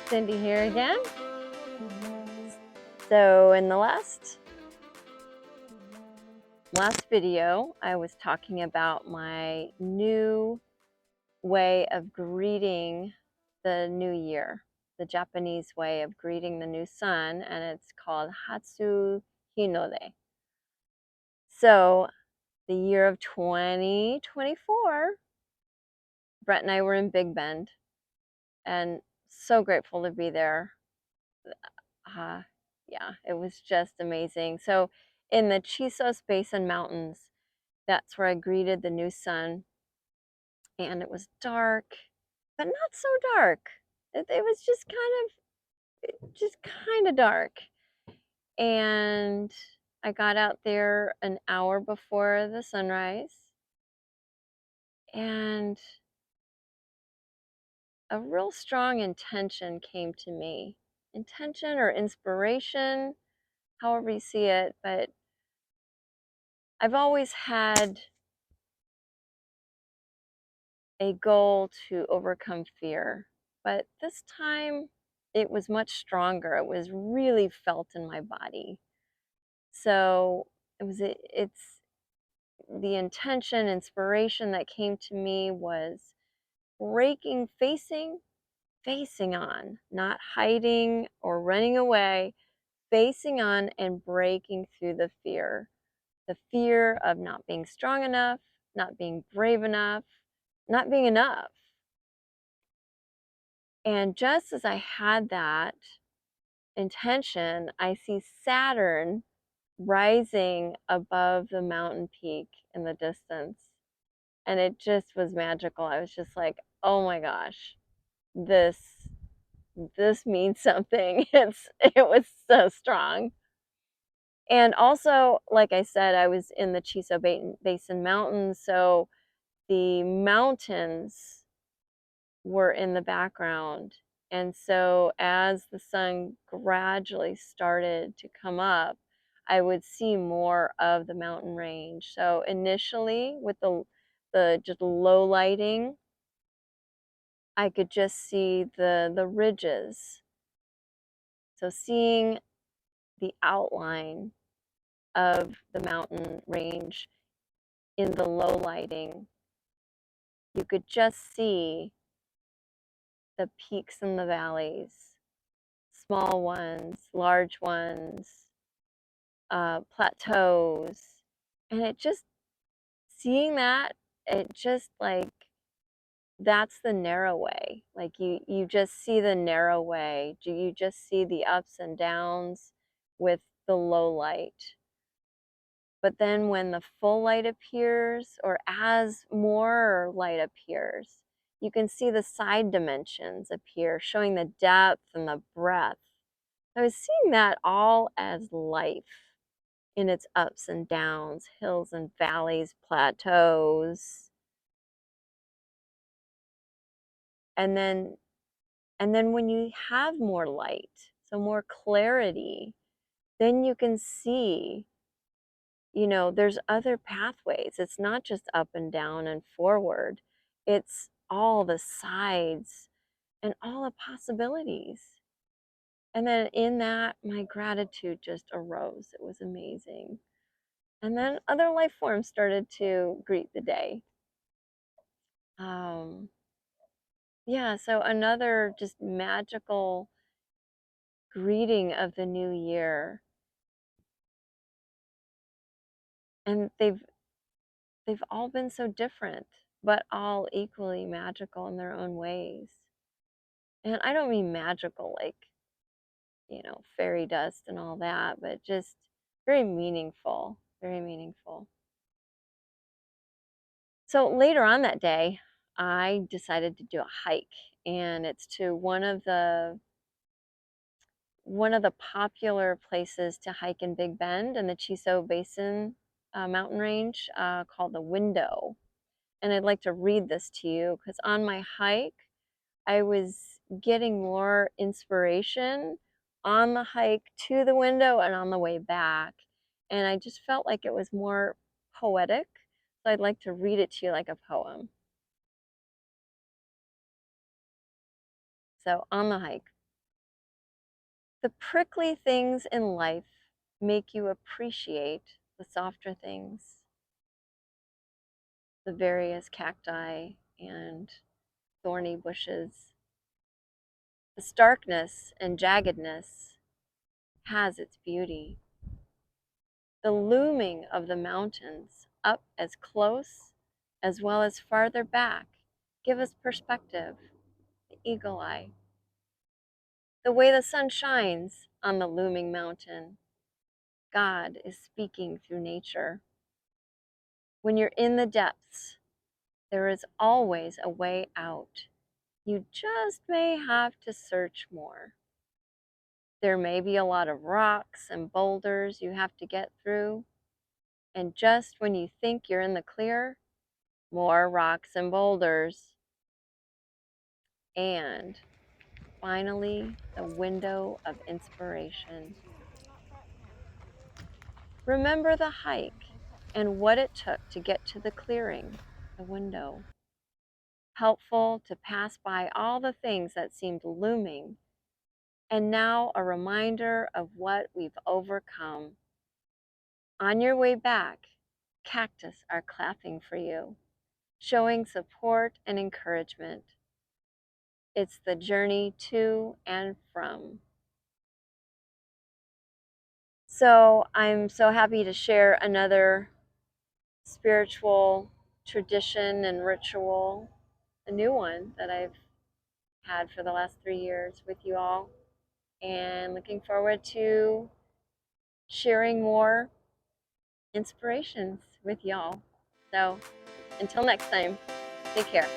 Cindy here again. So in the last video, I was talking about my new way of greeting the new year, the Japanese way of greeting the new sun, and it's called Hatsuhinode. So the year of 2024, Brett and I were in Big Bend, and so grateful to be there. Yeah, it was just amazing. So in the Chisos Basin Mountains, that's where I greeted the new sun, and it was dark, but not so dark. It was just kind of dark. And I got out there an hour before the sunrise, and a real strong intention came to me. Intention or inspiration, however you see it, but I've always had a goal to overcome fear, but this time it was much stronger. It was really felt in my body. So it's the intention, inspiration that came to me was breaking, facing on, not hiding or running away, facing on and breaking through the fear. The fear of not being strong enough, not being brave enough, not being enough. And just as I had that intention, I see Saturn rising above the mountain peak in the distance. And it just was magical. I was just like, oh my gosh, this means something. It was so strong. And also, like I said, I was in the Chiso Basin Mountains, so the mountains were in the background. And so as the sun gradually started to come up, I would see more of the mountain range. So initially with the just low lighting, I could just see the ridges. So seeing the outline of the mountain range in the low lighting, you could just see the peaks and the valleys, small ones, large ones, plateaus. And it just, seeing that, it just like, that's the narrow way. Like you just see the narrow way. You just see the ups and downs with the low light. But then when the full light appears, or as more light appears, you can see the side dimensions appear, showing the depth and the breadth. I was seeing that all as life in its ups and downs, hills and valleys, plateaus. And then when you have more light, so more clarity, then you can see, there's other pathways. It's not just up and down and forward. It's all the sides and all the possibilities. And then in that, my gratitude just arose. It was amazing. And then other life forms started to greet the day. Yeah, so another just magical greeting of the new year. And they've all been so different, but all equally magical in their own ways. And I don't mean magical like, fairy dust and all that, but just very meaningful, very meaningful. So later on that day, I decided to do a hike, and it's to one of the popular places to hike in Big Bend in the Chiso Basin mountain range, called the Window. And I'd like to read this to you because on my hike, I was getting more inspiration on the hike to the window and on the way back. And I just felt like it was more poetic. So I'd like to read it to you like a poem. So on the hike, The prickly things in life make you appreciate the softer things, the various cacti and thorny bushes. The starkness and jaggedness has its beauty. The looming of the mountains, up as close as well as farther back, give us perspective, the eagle eye. The way the sun shines on the looming mountain, God is speaking through nature. When you're in the depths, there is always a way out. You just may have to search more. There may be a lot of rocks and boulders you have to get through, and just when you think you're in the clear, more rocks and boulders. And finally, the window of inspiration. Remember the hike and what it took to get to the clearing, the window. Helpful to pass by all the things that seemed looming, and now a reminder of what we've overcome. On your way back, cactus are clapping for you, showing support and encouragement. It's the journey to and from. So I'm so happy to share another spiritual tradition and ritual, a new one that I've had for the last 3 years with you all, and looking forward to sharing more inspirations with y'all. So until next time, take care.